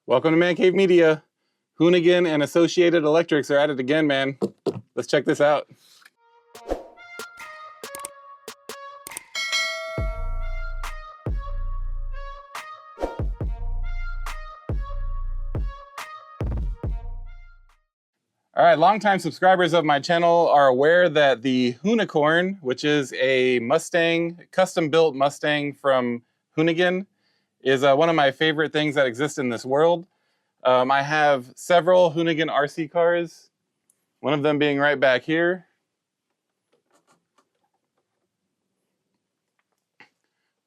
Welcome to Man Cave Media. Hoonigan and Associated Electrics are at it again, man. Let's check this out. All right, longtime subscribers of my channel are aware that the Hoonicorn, which is a Mustang, custom-built Mustang from Hoonigan, is one of my favorite things that exist in this world. I have several Hoonigan RC cars, one of them being right back here.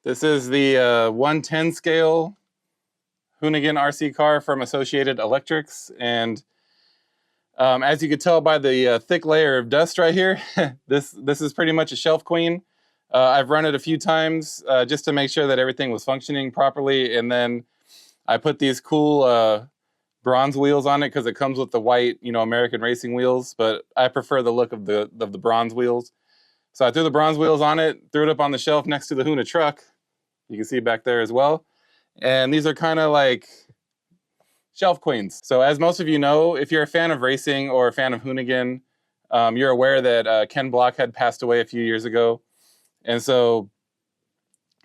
This is the 110 scale Hoonigan RC car from Associated Electrics, and as you can tell by the thick layer of dust right here, this is pretty much a shelf queen. I've run it a few times just to make sure that everything was functioning properly, and then I put these cool bronze wheels on it because it comes with the white, American racing wheels, but I prefer the look of the bronze wheels. So I threw the bronze wheels on it, threw it up on the shelf next to the Hoona truck. You can see back there as well. And these are kind of like shelf queens. So as most of you know, if you're a fan of racing or a fan of Hoonigan, you're aware that Ken Block had passed away a few years ago. And so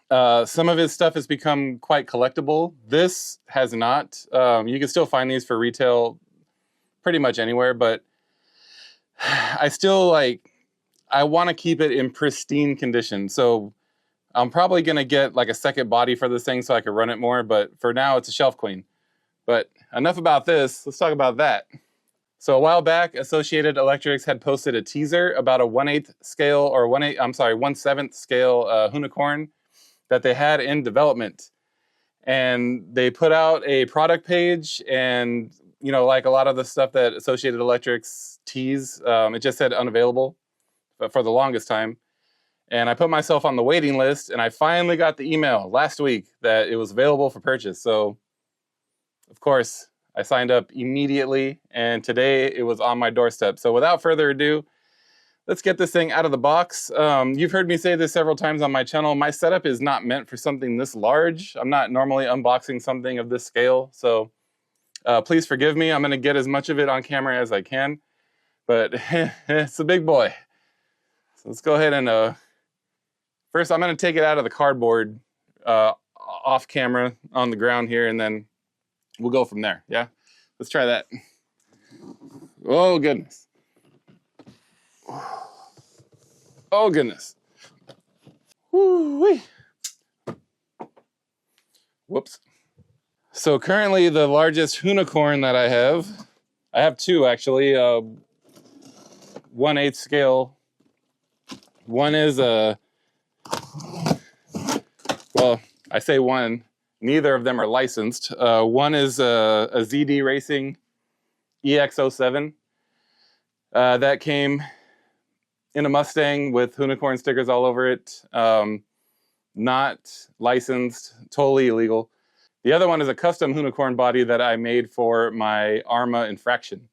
some of his stuff has become quite collectible. This has not. You can still find these for retail pretty much anywhere, but I still I want to keep it in pristine condition. So I'm probably going to get like a second body for this thing so I can run it more, but for now it's a shelf queen. But enough about this, let's talk about that. So a while back, Associated Electrics had posted a teaser about a 1/8 scale, or 1/7 scale Hoonicorn that they had in development. And they put out a product page, and like a lot of the stuff that Associated Electrics tease, it just said unavailable for the longest time. And I put myself on the waiting list, and I finally got the email last week that it was available for purchase. So of course, I signed up immediately, and today it was on my doorstep. So without further ado, let's get this thing out of the box. You've heard me say this several times on my channel. My setup is not meant for something this large. I'm not normally unboxing something of this scale. So please forgive me. I'm going to get as much of it on camera as I can. But it's a big boy. So let's go ahead and first I'm going to take it out of the cardboard off camera on the ground here, and then we'll go from there. Yeah, let's try that. Oh goodness. Oh goodness. Woo-wee. Whoops. So currently the largest Hoonicorn that I have two actually, 1/8 scale. One is well, I say one, neither of them are licensed. One is a ZD Racing EX07 that came in a Mustang with Hoonicorn stickers all over it. Not licensed, totally illegal. The other one is a custom Hoonicorn body that I made for my Arma Infraction.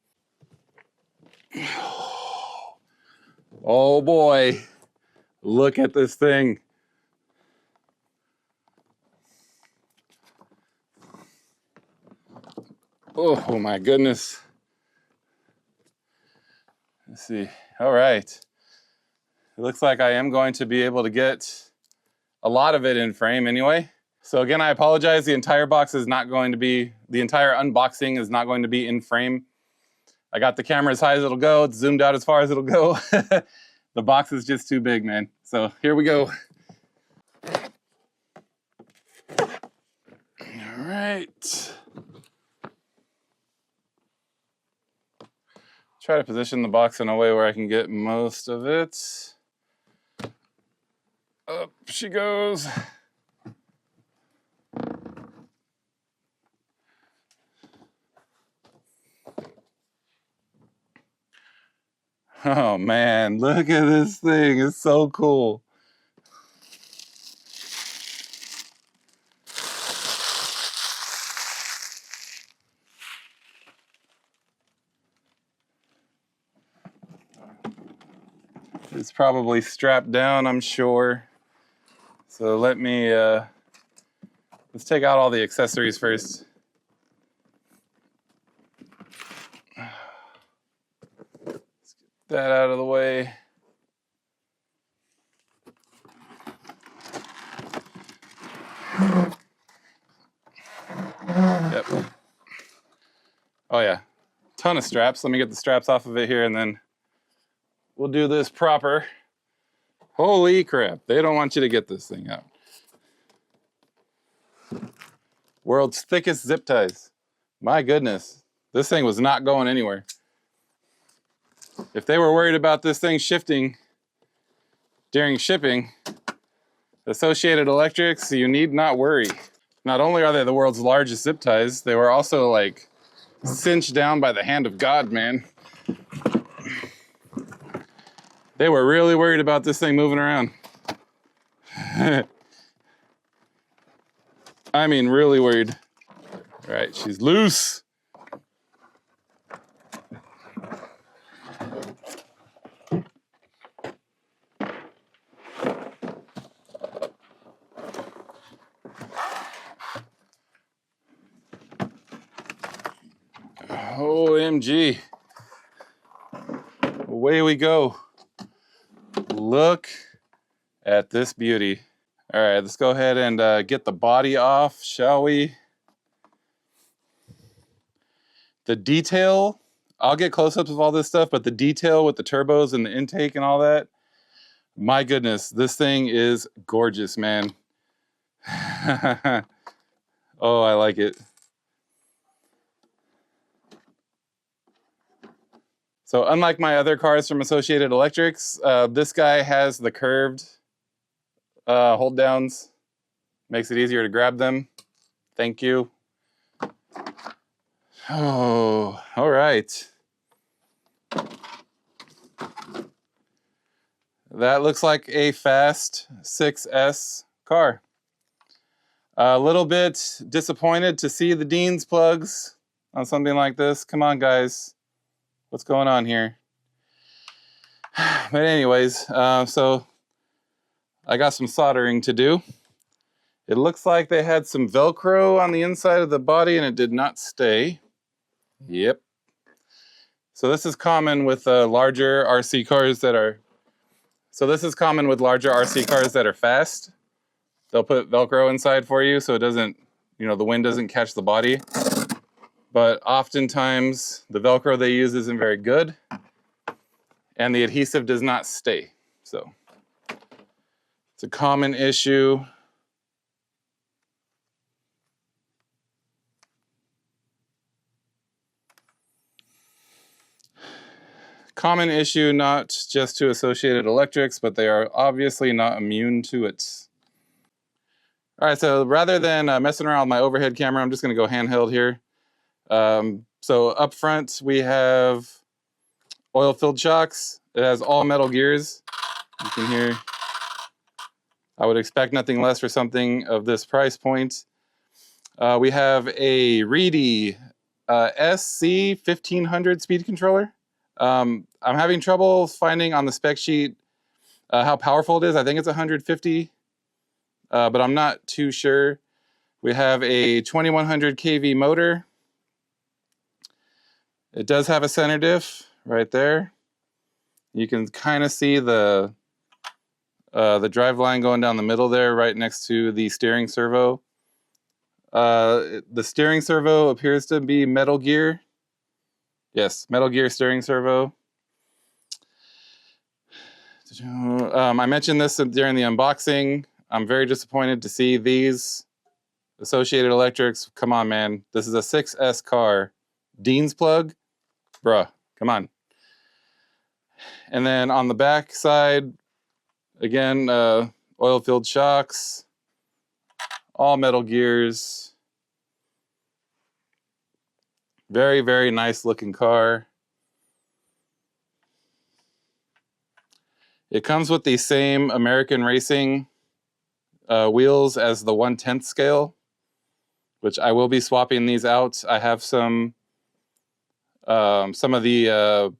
Oh boy, look at this thing. Oh my goodness. Let's see. All right. It looks like I am going to be able to get a lot of it in frame anyway. So again, I apologize. The entire box is not going to be, the entire unboxing is not going to be in frame. I got the camera as high as it'll go. It's zoomed out as far as it'll go. The box is just too big, man. So here we go. All right. Try to position the box in a way where I can get most of it. Up she goes. Oh man, look at this thing. It's so cool. It's probably strapped down, I'm sure. So let me, let's take out all the accessories first. that out of the way. Yep. Oh yeah, ton of straps. Let me get the straps off of it here and then we'll do this proper. Holy crap, they don't want you to get this thing out. World's thickest zip ties. My goodness, this thing was not going anywhere. If they were worried about this thing shifting during shipping, Associated Electrics, you need not worry. Not only are they the world's largest zip ties, they were also like cinched down by the hand of God, man. They were really worried about this thing moving around. I mean, really worried. All right, she's loose. OMG. Away we go. Look at this beauty. All right, let's go ahead and get the body off, shall we? The detail, I'll get close-ups of all this stuff, but the detail with the turbos and the intake and all that, my goodness, this thing is gorgeous, man. Oh, I like it. So unlike my other cars from Associated Electrics, this guy has the curved hold downs. Makes it easier to grab them. Thank you. Oh, all right. That looks like a fast 6S car. A little bit disappointed to see the Dean's plugs on something like this. Come on, guys. What's going on here? But anyways, so I got some soldering to do. It looks like they had some Velcro on the inside of the body and it did not stay. Yep. So this is common with larger RC cars that are fast. They'll put Velcro inside for you so it doesn't, the wind doesn't catch the body. But oftentimes the Velcro they use isn't very good and the adhesive does not stay. So it's a common issue. Common issue not just to Associated Electrics, but they are obviously not immune to it. All right, so rather than messing around with my overhead camera, I'm just gonna go handheld here. So up front, we have oil-filled shocks. It has all metal gears. You can hear, I would expect nothing less for something of this price point. We have a Reedy SC1500 speed controller. I'm having trouble finding on the spec sheet how powerful it is. I think it's 150, but I'm not too sure. We have a 2100 kV motor. It does have a center diff right there. You can kind of see the drive line going down the middle there, right next to the steering servo. The steering servo appears to be metal gear. Yes, metal gear steering servo. I mentioned this during the unboxing. I'm very disappointed to see these Associated Electrics. Come on, man. This is a 6S car. Dean's plug? Bruh, come on. And then on the back side, again, oil-filled shocks, all metal gears. Very, very nice looking car. It comes with the same American Racing wheels as the 1/10 scale, which I will be swapping these out. I have some of the,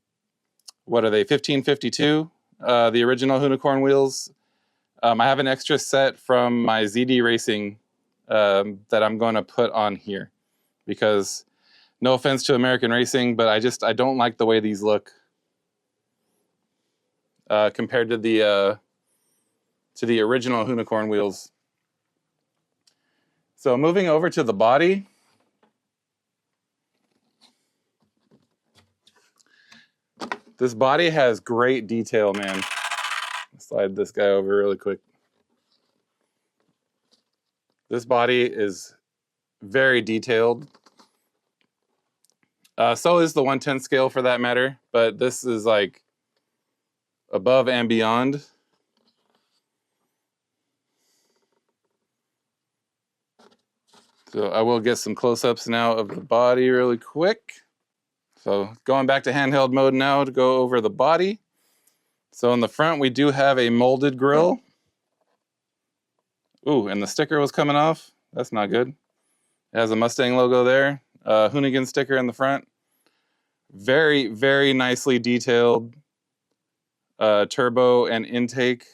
what are they, 1552, the original Hoonicorn wheels. I have an extra set from my ZD Racing that I'm going to put on here because no offense to American Racing, but I don't like the way these look. compared to the original Hoonicorn wheels. So moving over to the body. This body has great detail, man. Slide this guy over really quick. This body is very detailed. So is the 1/10 scale for that matter, but this is like above and beyond. So I will get some close-ups now of the body really quick. So going back to handheld mode now to go over the body. So in the front we do have a molded grille. Ooh, and the sticker was coming off. That's not good. It has a Mustang logo there. Hoonigan sticker in the front. Very, very nicely detailed turbo and intake.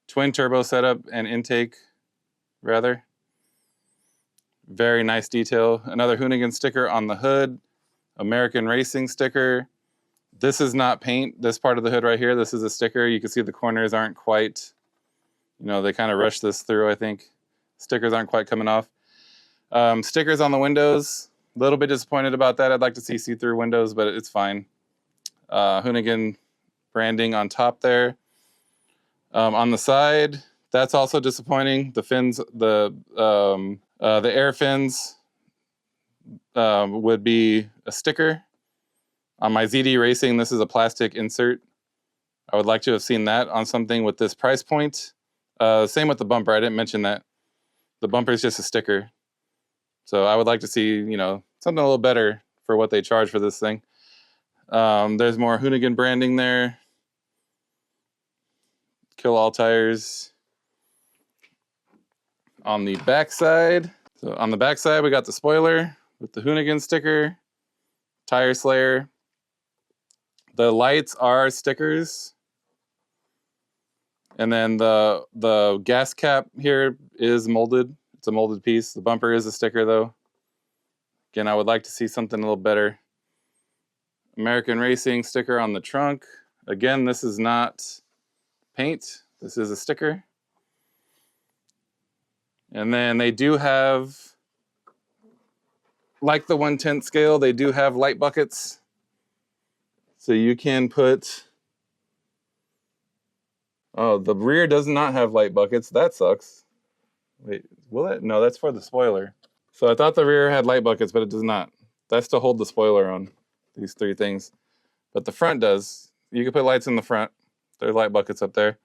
Twin turbo setup and intake, rather. Very nice detail. Another Hoonigan sticker on the hood. American Racing sticker. This is not paint, this part of the hood right here. This is a sticker. You can see the corners aren't quite, you know, they kind of rushed this through, I think. Stickers aren't quite coming off. Stickers on the windows. A little bit disappointed about that. I'd like to see see-through windows, but it's fine. Hoonigan branding on top there. On the side, that's also disappointing. The fins, the air fins would be a sticker. On my ZD Racing, this is a plastic insert. I would like to have seen that on something with this price point. Same with the bumper. I didn't mention that. The bumper is just a sticker. So I would like to see, you know, something a little better for what they charge for this thing. There's more Hoonigan branding there. Kill all tires. On the back side. So on the back side, we got the spoiler with the Hoonigan sticker. Tire Slayer. The lights are stickers. And then the gas cap here is molded. It's a molded piece. The bumper is a sticker though. Again, I would like to see something a little better. American Racing sticker on the trunk. Again, this is not paint. This is a sticker. And then they do have, like the 1/10 scale, they do have light buckets. So you can put, oh, the rear does not have light buckets. That sucks. Wait, will it? No, that's for the spoiler. So I thought the rear had light buckets, but it does not. That's to hold the spoiler on, these three things. But the front does. You can put lights in the front. There's light buckets up there.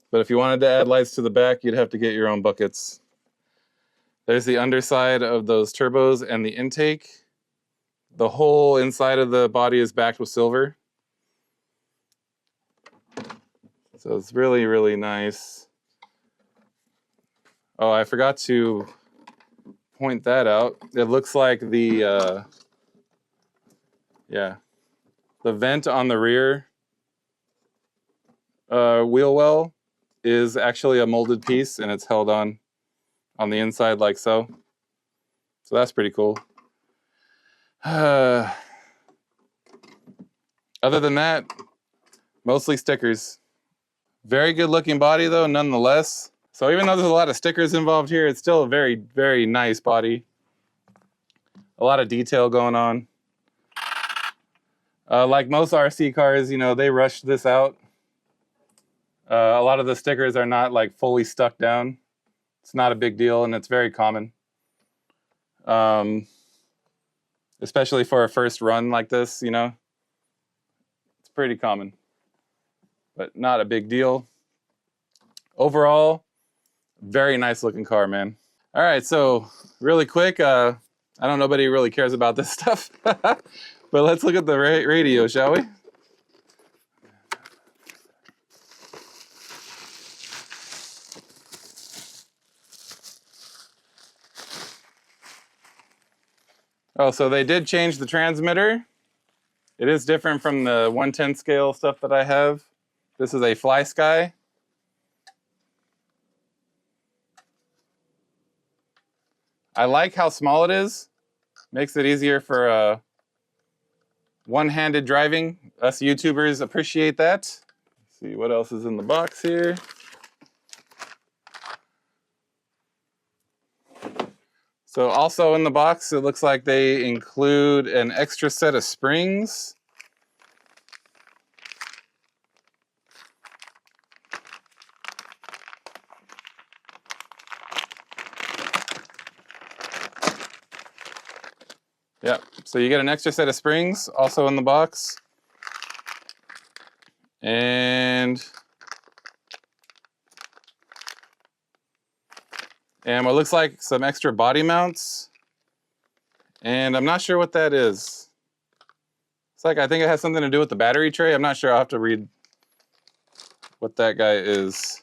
But if you wanted to add lights to the back, you'd have to get your own buckets. There's the underside of those turbos and the intake. The whole inside of the body is backed with silver. So it's really, really nice. Oh, I forgot to point that out. It looks like the, the vent on the rear wheel well is actually a molded piece, and it's held on the inside like so. So that's pretty cool. Other than that, mostly stickers. Very good looking body though, nonetheless. So even though there's a lot of stickers involved here, it's still a very, very nice body. A lot of detail going on. Like most RC cars, you know, they rushed this out. A lot of the stickers are not like fully stuck down. It's not a big deal, and it's very common. Especially for a first run like this, you know. It's pretty common, but not a big deal. Overall, very nice looking car, man. All right, so really quick, I know nobody really cares about this stuff, but let's look at the radio, shall we? Oh, so they did change the transmitter. It is different from the 1/10 scale stuff that I have. This is a Fly Sky. I like how small it is. Makes it easier for one-handed driving. Us YouTubers appreciate that. See what else is in the box here. So also in the box, it looks like they include an extra set of springs. Yep, so you get an extra set of springs also in the box. And what looks like some extra body mounts. And I'm not sure what that is. It's like, I think it has something to do with the battery tray. I'm not sure. I'll have to read what that guy is.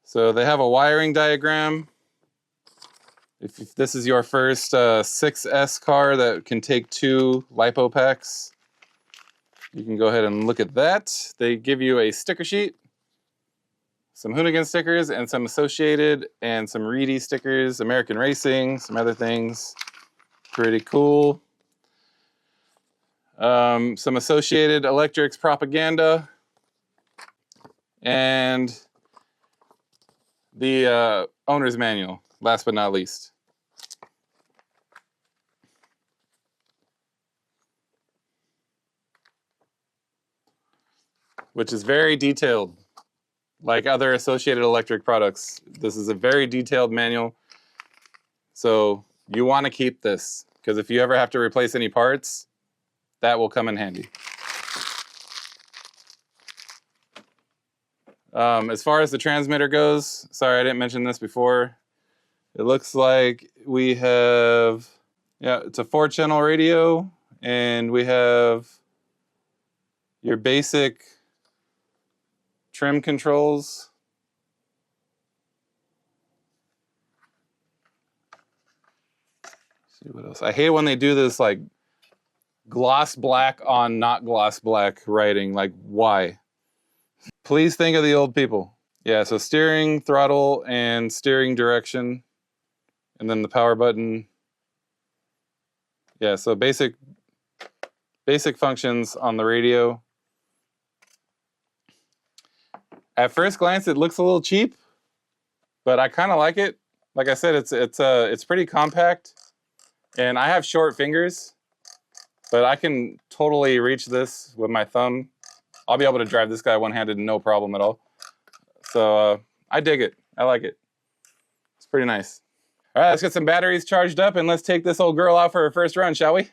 So they have a wiring diagram. If this is your first 6S car that can take 2 LiPo packs, you can go ahead and look at that. They give you a sticker sheet, some Hoonigan stickers, and some Associated, and some Reedy stickers, American Racing, some other things. Pretty cool. Some Associated Electrics propaganda, and the owner's manual, last but not least. Which is very detailed. Like other Associated Electric products, this is a very detailed manual. So you want to keep this, because if you ever have to replace any parts, that will come in handy. As far as the transmitter goes, sorry I didn't mention this before. It looks like we have, yeah, it's a 4-channel radio, and we have your basic trim controls. Let's see what else. I hate when they do this like gloss black on not gloss black writing. Like, why? Please think of the old people. Yeah, so steering, throttle, and steering direction, and then the power button. Yeah, so basic functions on the radio. At first glance, it looks a little cheap, but I kind of like it. Like I said, it's pretty compact, and I have short fingers, but I can totally reach this with my thumb. I'll be able to drive this guy one-handed, no problem at all. So I dig it. I like it. It's pretty nice. All right, let's get some batteries charged up, and let's take this old girl out for her first run, shall we?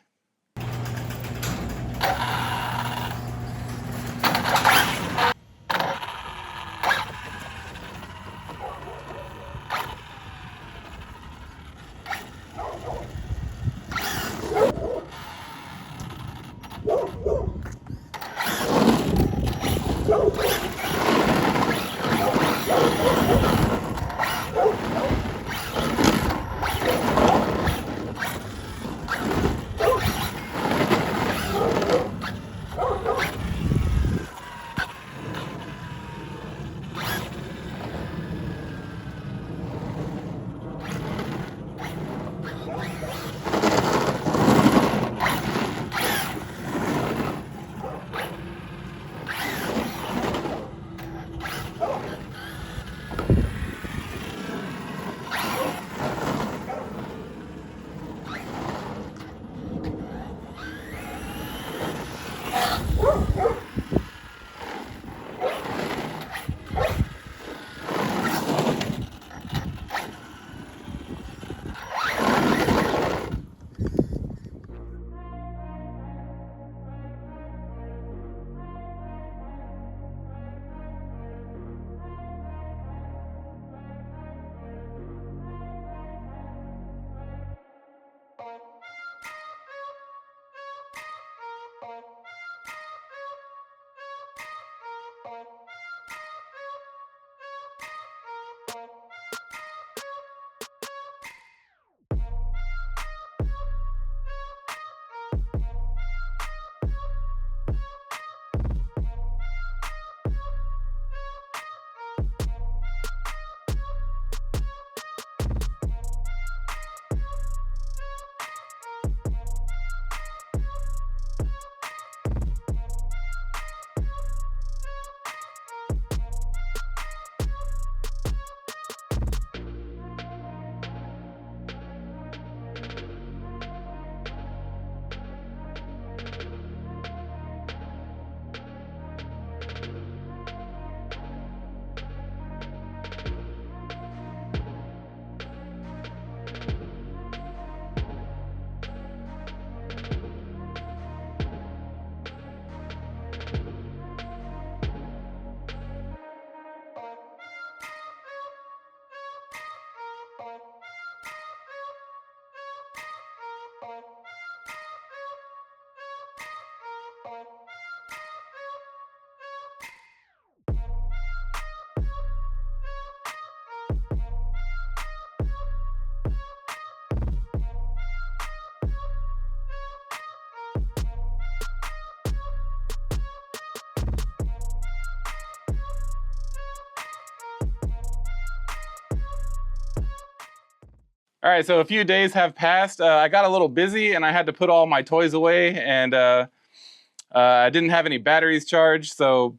All right, so a few days have passed. I got a little busy and I had to put all my toys away, and I didn't have any batteries charged. So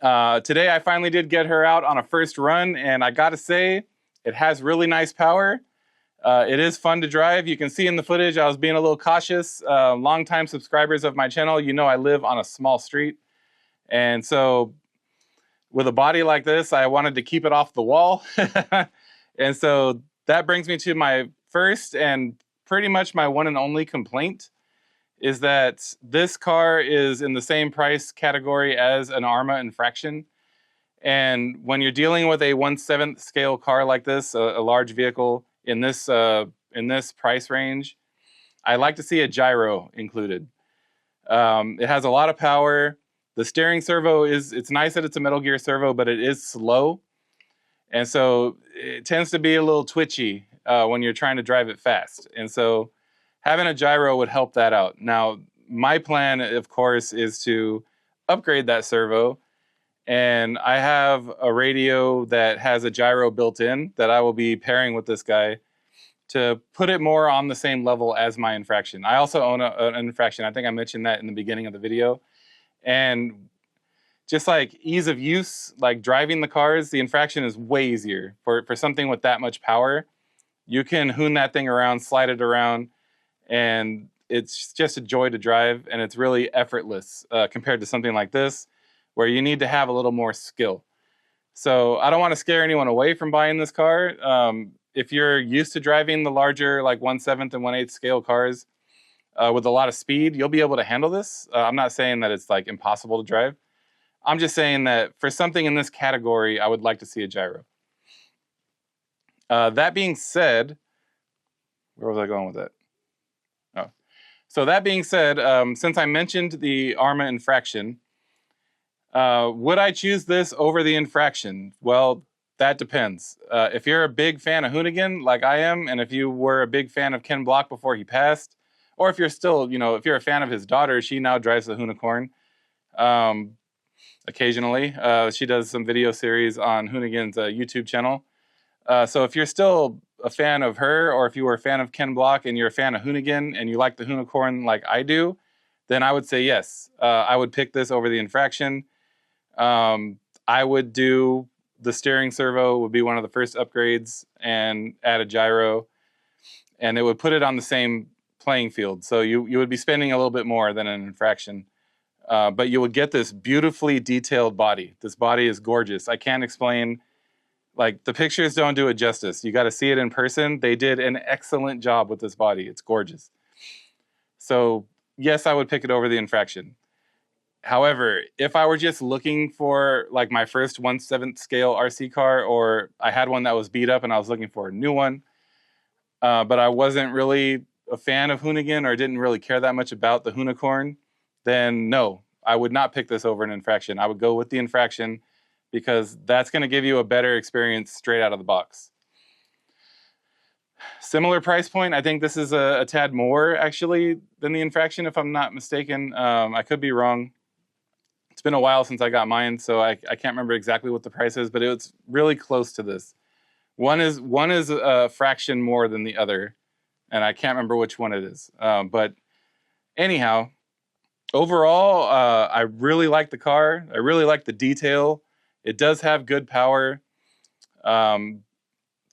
today I finally did get her out on a first run, and I gotta say, it has really nice power. It is fun to drive. You can see in the footage I was being a little cautious. Longtime subscribers of my channel, you know I live on a small street. And so with a body like this, I wanted to keep it off the wall. And so that brings me to my first and pretty much my one and only complaint, is that this car is in the same price category as an Arma Infraction. And when you're dealing with a 1/7 scale car like this, a large vehicle in this price range, I like to see a gyro included. It has a lot of power. The steering servo it's nice that it's a middle gear servo, but it is slow. And so it tends to be a little twitchy when you're trying to drive it fast. And so having a gyro would help that out. Now, my plan, of course, is to upgrade that servo. And I have a radio that has a gyro built in that I will be pairing with this guy to put it more on the same level as my Infraction. I also own an Infraction. I think I mentioned that in the beginning of the video. And just like ease of use, like driving the cars, the Infraction is way easier. For something with that much power, you can hoon that thing around, slide it around, and it's just a joy to drive, and it's really effortless compared to something like this, where you need to have a little more skill. So I don't want to scare anyone away from buying this car. If you're used to driving the larger, like 1/7 and 1/8 scale cars with a lot of speed, you'll be able to handle this. I'm not saying that it's like impossible to drive. I'm just saying that for something in this category, I would like to see a gyro. That being said, where was I going with that? Oh, so that being said, since I mentioned the Arma Infraction, would I choose this over the Infraction? Well, that depends. If you're a big fan of Hoonigan, like I am, and if you were a big fan of Ken Block before he passed, or if you're still, if you're a fan of his daughter, she now drives the Hoonicorn. Occasionally, she does some video series on Hoonigan's YouTube channel. So if you're still a fan of her, or if you were a fan of Ken Block and you're a fan of Hoonigan and you like the Hoonicorn like I do, then I would say yes. I would pick this over the Infraction. I would do the steering servo would be one of the first upgrades and add a gyro, and it would put it on the same playing field. So you would be spending a little bit more than an Infraction, but you would get this beautifully detailed body. This body is gorgeous. I can't explain, like the pictures don't do it justice. You got to see it in person. They did an excellent job with this body. It's gorgeous. So yes, I would pick it over the Infraction. However, if I were just looking for like my first 1/7 scale RC car, or I had one that was beat up and I was looking for a new one, but I wasn't really a fan of Hoonigan or didn't really care that much about the Hoonicorn, then no, I would not pick this over an Infraction. I would go with the Infraction because that's going to give you a better experience straight out of the box. Similar price point. I think this is a tad more actually than the Infraction, if I'm not mistaken. I could be wrong. It's been a while since I got mine, so I can't remember exactly what the price is, but it was really close to this. One is a fraction more than the other, and I can't remember which one it is. But anyhow, overall, I really like the car. I really like the detail. It does have good power.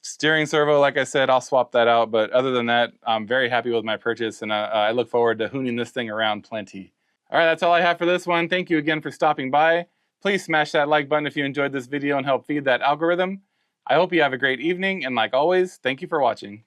Steering servo, like I said, I'll swap that out. But other than that, I'm very happy with my purchase, and I look forward to hooning this thing around plenty. All right, that's all I have for this one. Thank you again for stopping by. Please smash that like button if you enjoyed this video and help feed that algorithm. I hope you have a great evening, and like always, thank you for watching.